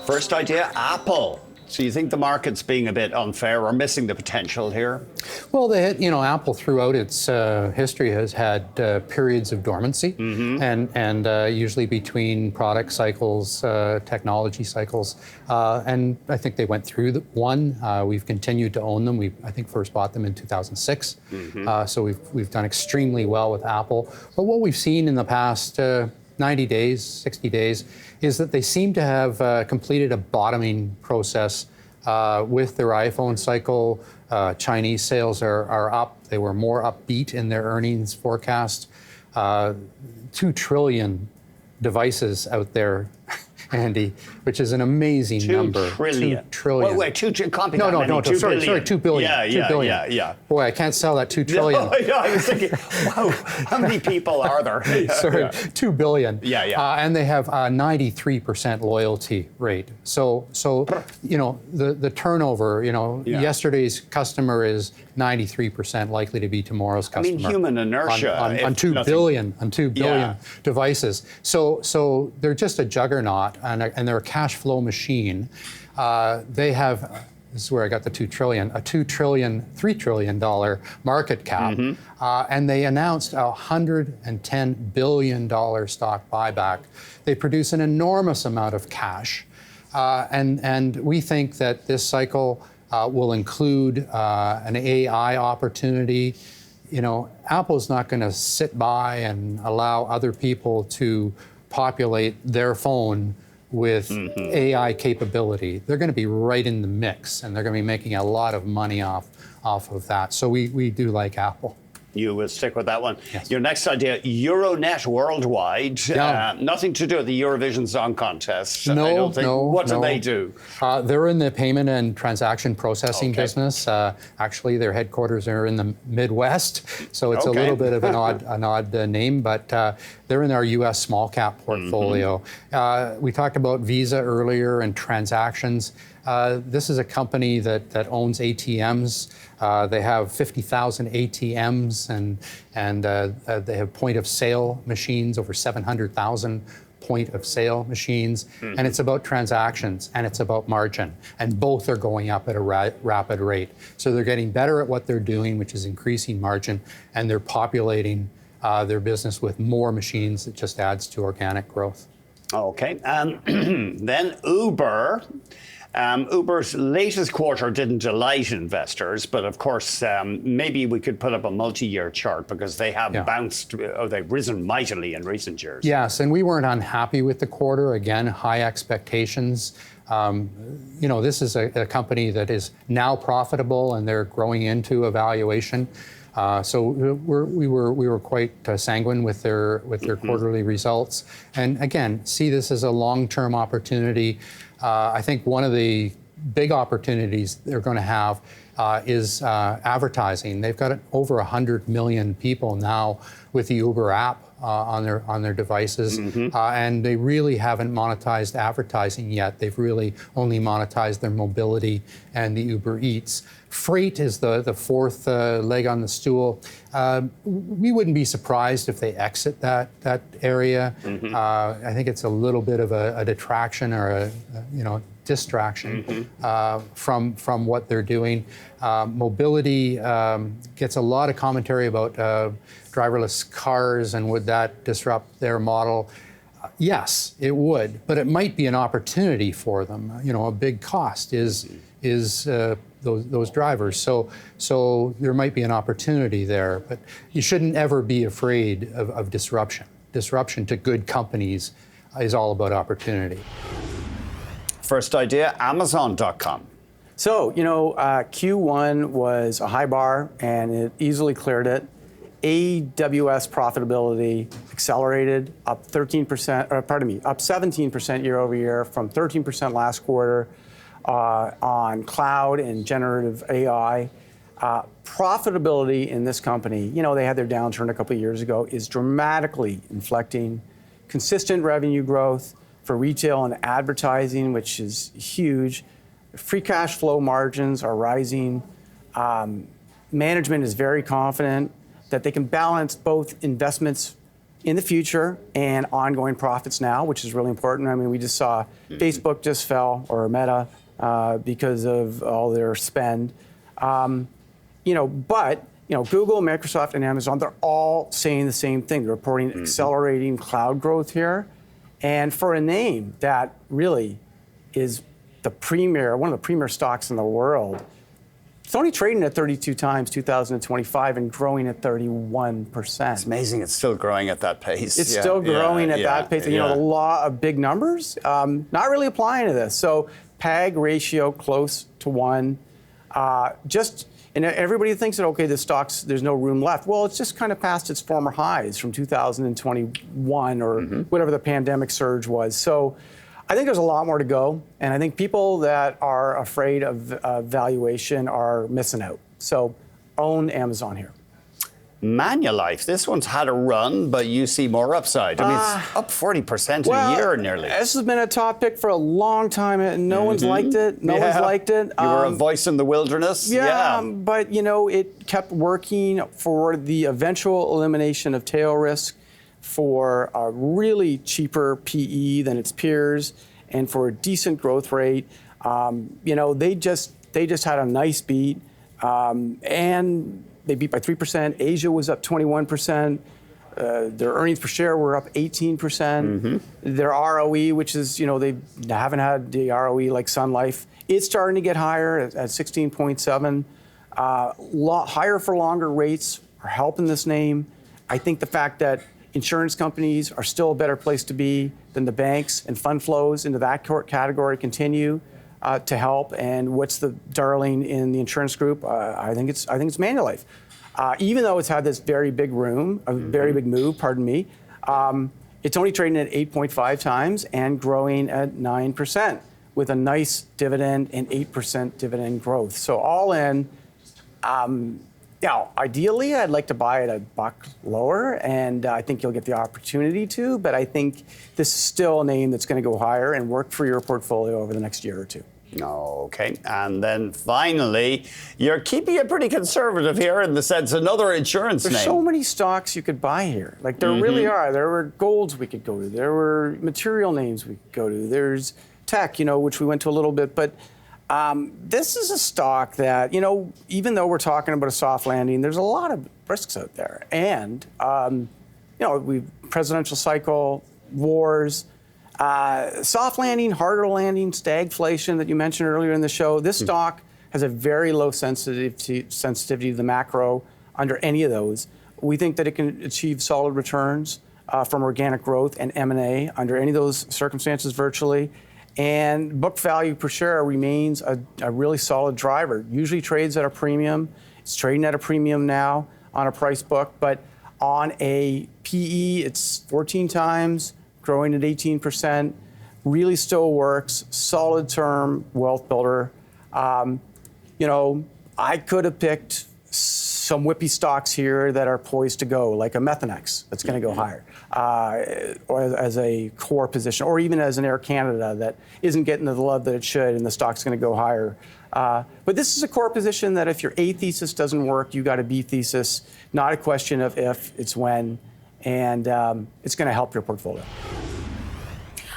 First idea, Apple. So you think the market's being a bit unfair or missing the potential here? Well, Apple throughout its history has had periods of dormancy, and usually between product cycles, technology cycles, and I think they went through one. We've continued to own them. We, I think, first bought them in 2006, so we've done extremely well with Apple. But what we've seen in the past 90 days, 60 days, is that they seem to have completed a bottoming process with their iPhone cycle. Chinese sales are up. They were more upbeat in their earnings forecast. 2 trillion devices out there, Andy, which is an amazing number. 2 trillion. 2 trillion. Wait, can't be that No, many. 2 sorry, billion. 2 billion. Yeah, 2 billion. yeah. Boy, I can't sell that 2 trillion. I was thinking, wow, how many people are there? Sorry, 2 billion. Yeah. And they have a 93% loyalty rate. So the turnover, yesterday's customer is 93% likely to be tomorrow's customer. I mean, human inertia. On 2 billion devices. So they're just a juggernaut, and they're a cash flow machine. They have, this is where I got the 2 trillion, $3 trillion market cap. And they announced a $110 billion stock buyback. They produce an enormous amount of cash. And we think that this cycle will include an AI opportunity. Apple's not going to sit by and allow other people to populate their phone with AI capability. They're going to be right in the mix, and they're going to be making a lot of money off of that. So we do like Apple. You will stick with that one. Yes. Your next idea, Euronet Worldwide. Yeah. Nothing to do with the Eurovision Song Contest. No, I don't think. What do no. they do? They're in the payment and transaction processing business. Actually, their headquarters are in the Midwest, so it's a little bit of an odd name, but they're in our U.S. small cap portfolio. We talked about Visa earlier and transactions. This is a company that owns ATMs. They have 50,000 ATMs, and they have point of sale machines, over 700,000 point of sale machines. And it's about transactions, and it's about margin. And both are going up at a rapid rate. So they're getting better at what they're doing, which is increasing margin, and they're populating their business with more machines. It just adds to organic growth. Okay. Then Uber. Uber's latest quarter didn't delight investors, but of course, maybe we could put up a multi-year chart because they have they've risen mightily in recent years. Yes, and we weren't unhappy with the quarter. Again, high expectations. This is a company that is now profitable, and they're growing into a valuation. So we were quite sanguine with their quarterly results, and again, see this as a long-term opportunity. I think one of the big opportunities they're going to have is advertising. They've got over 100 million people now with the Uber app on their devices, and they really haven't monetized advertising yet. They've really only monetized their mobility and the Uber Eats. Freight is the fourth leg on the stool. We wouldn't be surprised if they exit that area. I think it's a little bit of a detraction or a distraction from what they're doing. Mobility gets a lot of commentary about driverless cars, and would that disrupt their model? Yes, it would, but it might be an opportunity for them. A big cost is those drivers. So there might be an opportunity there, but you shouldn't ever be afraid of disruption. Disruption to good companies is all about opportunity. First idea, Amazon.com. So, Q1 was a high bar, and it easily cleared it. AWS profitability accelerated, up 17% year over year from 13% last quarter on cloud and generative AI. Profitability in this company, they had their downturn a couple of years ago, is dramatically inflecting. Consistent revenue growth for retail and advertising, which is huge. Free cash flow margins are rising. Management is very confident that they can balance both investments in the future and ongoing profits now, which is really important. I mean, we just saw Facebook just fell, or Meta, because of all their spend. But Google, Microsoft, and Amazon, they're all saying the same thing. They're reporting accelerating cloud growth here. And for a name that really is one of the premier stocks in the world, it's only trading at 32 times 2025 and growing at 31%. It's amazing it's still growing at that pace. It's still growing at that pace. The law of big numbers, not really applying to this. So PAG ratio close to 1. And everybody thinks that, okay, the stocks, there's no room left. Well, it's just kind of past its former highs from 2021 or whatever the pandemic surge was. So I think there's a lot more to go. And I think people that are afraid of valuation are missing out. So own Amazon here. Manulife, this one's had a run, but you see more upside. I mean, it's up 40% in a year nearly. This has been a top pick for a long time, and no one's liked it. No one's liked it. You were a voice in the wilderness. But it kept working for the eventual elimination of tail risk, for a really cheaper PE than its peers, and for a decent growth rate. They just had a nice beat, and they beat by 3%. Asia was up 21%. Their earnings per share were up 18%. Their ROE, which is, they haven't had the ROE like Sun Life, it's starting to get higher at 16.7. Higher for longer rates are helping this name. I think the fact that insurance companies are still a better place to be than the banks, and fund flows into that category continue to help. And what's the darling in the insurance group? I think it's Manulife. Even though it's had this very big move, it's only trading at 8.5 times and growing at 9% with a nice dividend and 8% dividend growth. So all in, ideally I'd like to buy it $1 lower, and I think you'll get the opportunity to, but I think this is still a name that's going to go higher and work for your portfolio over the next year or two. Okay, and then finally, you're keeping it pretty conservative here in the sense another insurance name. There's so many stocks you could buy here. Like there really are. There were golds we could go to. There were material names we could go to. There's tech, which we went to a little bit. But this is a stock that, even though we're talking about a soft landing, there's a lot of risks out there. And, presidential cycle, wars, soft landing, harder landing, stagflation that you mentioned earlier in the show. This stock has a very low sensitivity to the macro under any of those. We think that it can achieve solid returns from organic growth and M&A under any of those circumstances virtually. And book value per share remains a really solid driver. Usually trades at a premium. It's trading at a premium now on a price book, but on a PE, it's 14 times. Growing at 18%, really still works, solid term wealth builder. I could have picked some whippy stocks here that are poised to go, like a Methanex that's going to go higher, or as a core position, or even as an Air Canada that isn't getting the love that it should, and the stock's going to go higher. But this is a core position that if your A thesis doesn't work, you got a B thesis, not a question of if, it's when. And it's going to help your portfolio.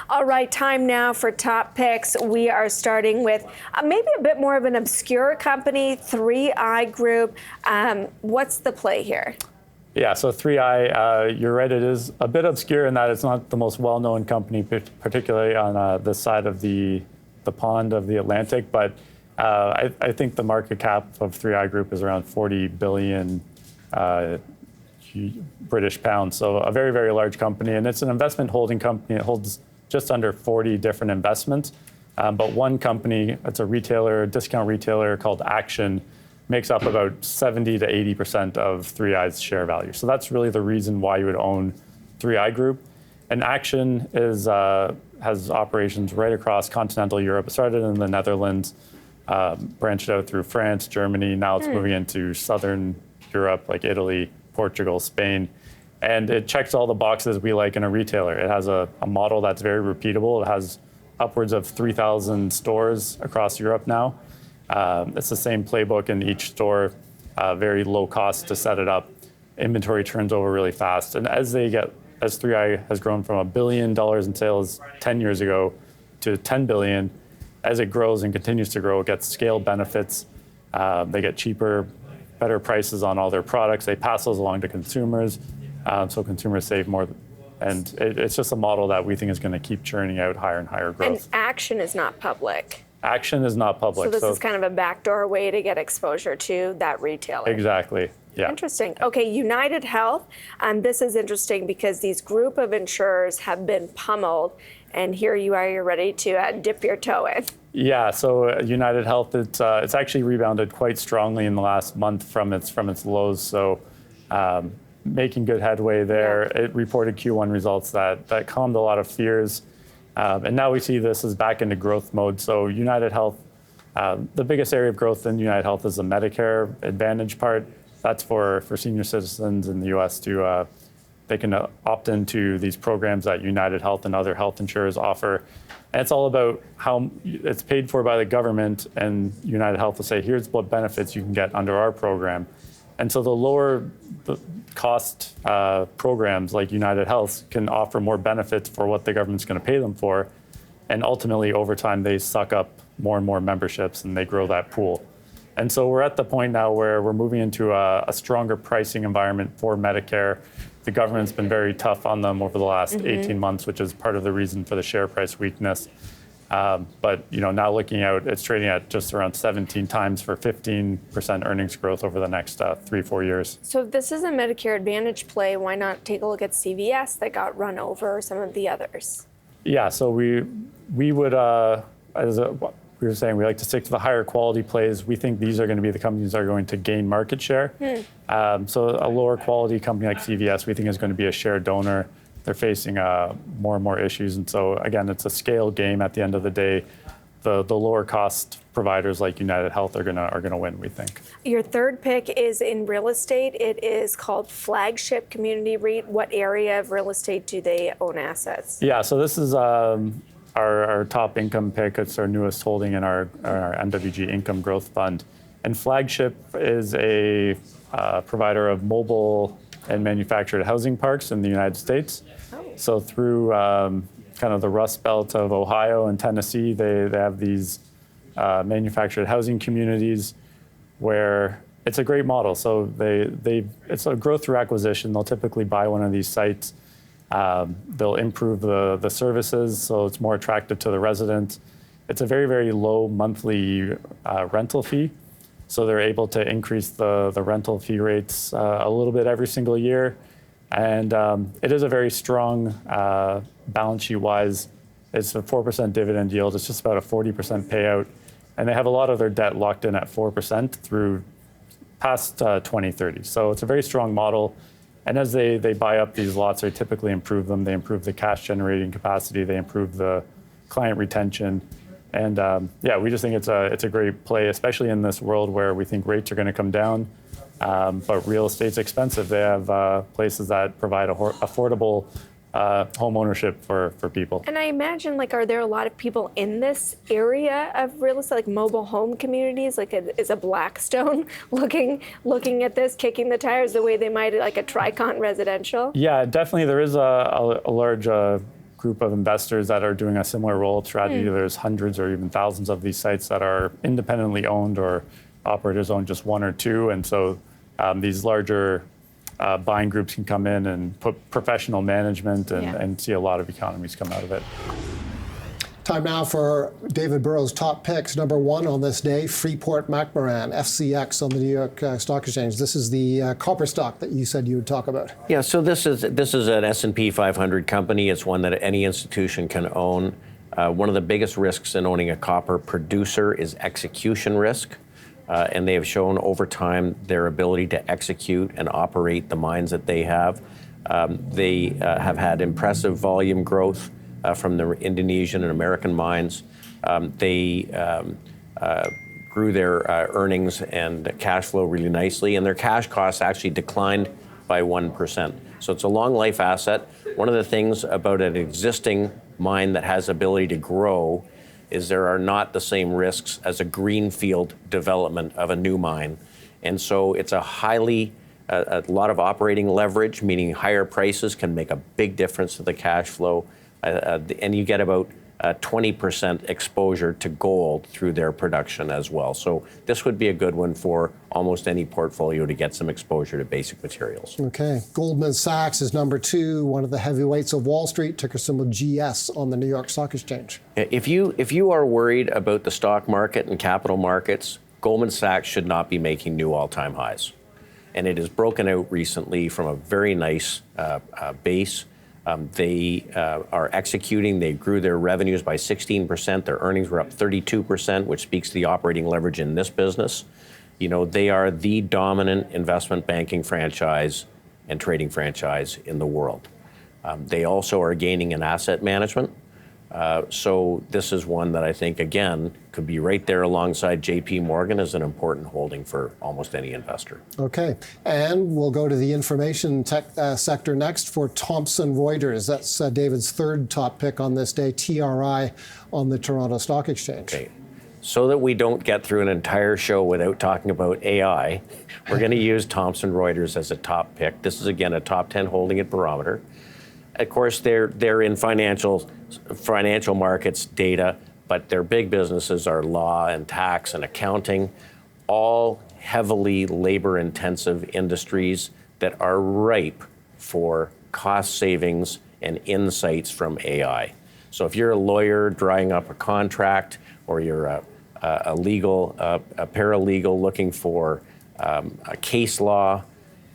All right, time now for top picks. We are starting with maybe a bit more of an obscure company, 3i Group. What's the play here? Yeah, so 3i, you're right, it is a bit obscure in that it's not the most well-known company, particularly on this side of the pond of the Atlantic. But I think the market cap of 3i Group is around 40 billion British pounds, so a very, very large company, and it's an investment holding company. It holds just under 40 different investments, but one company, it's a retailer, discount retailer called Action, makes up about 70 to 80% of 3i's share value. So that's really the reason why you would own 3i Group. And Action has operations right across continental Europe. It started in the Netherlands, branched out through France, Germany. Now it's moving into southern Europe, like Italy, Portugal, Spain, and it checks all the boxes we like in a retailer. It has a model that's very repeatable. It has upwards of 3,000 stores across Europe now. It's the same playbook in each store, very low cost to set it up. Inventory turns over really fast, and as they get S3I has grown from $1 billion in sales 10 years ago to $10 billion. As it grows and continues to grow, it gets scale benefits. They get cheaper, better prices on all their products. They pass those along to consumers, so consumers save more. And it's just a model that we think is going to keep churning out higher and higher growth. And Action is not public. Action is not public. So this is kind of a backdoor way to get exposure to that retailer. Exactly. Yeah. Interesting. Okay, United Health. This is interesting because these group of insurers have been pummeled, and here you are, you're ready to dip your toe in. Yeah, so United Health, it's actually rebounded quite strongly in the last month from its lows. So making good headway there. Yeah. It reported Q1 results that calmed a lot of fears. And now we see this is back into growth mode. So United Health, the biggest area of growth in United Health is the Medicare Advantage part. That's for senior citizens in the U.S. to they can opt into these programs that United Health and other health insurers offer. And it's all about how it's paid for by the government, and United Health will say, here's what benefits you can get under our program. And so the lower the cost programs like United Health can offer more benefits for what the government's going to pay them for. And ultimately, over time, they suck up more and more memberships and they grow that pool. And so we're at the point now where we're moving into a stronger pricing environment for Medicare. The government's been very tough on them over the last 18 months, which is part of the reason for the share price weakness. But now looking out, it's trading at just around 17 times for 15% earnings growth over the next 3-4 years. So if this is a Medicare Advantage play, why not take a look at CVS that got run over, or some of the others? Yeah, so we would, we were saying, we like to stick to the higher quality plays. We think these are going to be the companies that are going to gain market share. So a lower quality company like CVS, we think is going to be a share donor. They're facing more and more issues. And so again, it's a scale game at the end of the day. The lower cost providers like United Health are gonna win, we think. Your third pick is in real estate. It is called Flagship Community REIT. What area of real estate do they own assets? Yeah, so this is our top income pick. It's our newest holding in our MWG Income Growth Fund. And Flagship is a provider of mobile and manufactured housing parks in the United States. So through kind of the Rust Belt of Ohio and Tennessee, they have these manufactured housing communities where it's a great model. So it's a growth through acquisition. They'll typically buy one of these sites. They'll improve the services, so it's more attractive to the resident. It's a very, very low monthly rental fee. So they're able to increase the rental fee rates a little bit every single year. And it is a very strong balance sheet-wise. It's a 4% dividend yield. It's just about a 40% payout. And they have a lot of their debt locked in at 4% through past 2030. So it's a very strong model. And as they buy up these lots, they typically improve them. They improve the cash generating capacity. They improve the client retention. And we just think it's a great play, especially in this world where we think rates are going to come down. But real estate's expensive. They have places that provide affordable home ownership for people. And I imagine, are there a lot of people in this area of real estate, like mobile home communities? Is a Blackstone looking at this, kicking the tires the way they might like a Tricont Residential? Yeah, definitely. There is a large group of investors that are doing a similar roll-up strategy. There's hundreds or even thousands of these sites that are independently owned, or operators own just one or two. And so these larger buying groups can come in and put professional management and see a lot of economies come out of it. Time now for David Burrow's top picks. Number one on this day, Freeport-McMoRan, FCX on the New York Stock Exchange. This is the copper stock that you said you would talk about. Yeah, so this is an S&P 500 company. It's one that any institution can own. One of the biggest risks in owning a copper producer is execution risk. And they have shown over time their ability to execute and operate the mines that they have. They have had impressive volume growth from the Indonesian and American mines. They grew their earnings and cash flow really nicely, and their cash costs actually declined by 1%. So it's a long life asset. One of the things about an existing mine that has ability to grow is there are not the same risks as a greenfield development of a new mine. And so it's a highly a lot of operating leverage, meaning higher prices can make a big difference to the cash flow. And you get about 20% exposure to gold through their production as well. So this would be a good one for almost any portfolio to get some exposure to basic materials. Okay. Goldman Sachs is number 2, one of the heavyweights of Wall Street, ticker symbol GS on the New York Stock Exchange. If you are worried about the stock market and capital markets, Goldman Sachs should not be making new all-time highs. And it has broken out recently from a very nice base. They are executing. They grew their revenues by 16%. Their earnings were up 32%, which speaks to the operating leverage in this business. You know, they are the dominant investment banking franchise and trading franchise in the world. They also are gaining in asset management. So this is one that I think, again, could be right there alongside JP Morgan as an important holding for almost any investor. Okay. And we'll go to the information tech sector next for Thomson Reuters. That's David's third top pick on this day, TRI on the Toronto Stock Exchange. Okay. So that we don't get through an entire show without talking about AI, we're going to use Thomson Reuters as a top pick. This is, again, a top 10 holding at Barometer. Of course, they're in financial markets data, but their big businesses are law and tax and accounting, all heavily labor-intensive industries that are ripe for cost savings and insights from AI. So if you're a lawyer drawing up a contract, or you're a paralegal looking for a case law,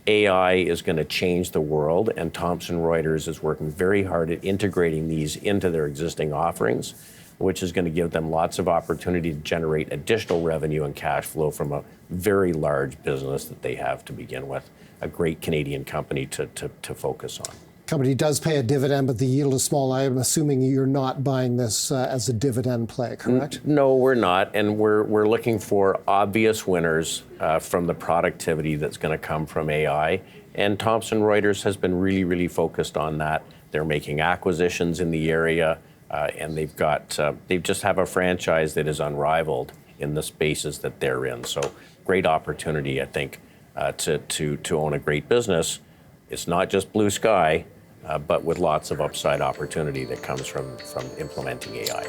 AI is going to change the world, and Thomson Reuters is working very hard at integrating these into their existing offerings, which is going to give them lots of opportunity to generate additional revenue and cash flow from a very large business that they have to begin with, a great Canadian company to focus on. Company does pay a dividend, but the yield is small. I'm assuming you're not buying this as a dividend play, correct? No, we're not, and we're looking for obvious winners from the productivity that's going to come from AI. And Thomson Reuters has been really, really focused on that. They're making acquisitions in the area, and they just have a franchise that is unrivaled in the spaces that they're in. So great opportunity, I think, to own a great business. It's not just blue sky, but with lots of upside opportunity that comes from implementing AI.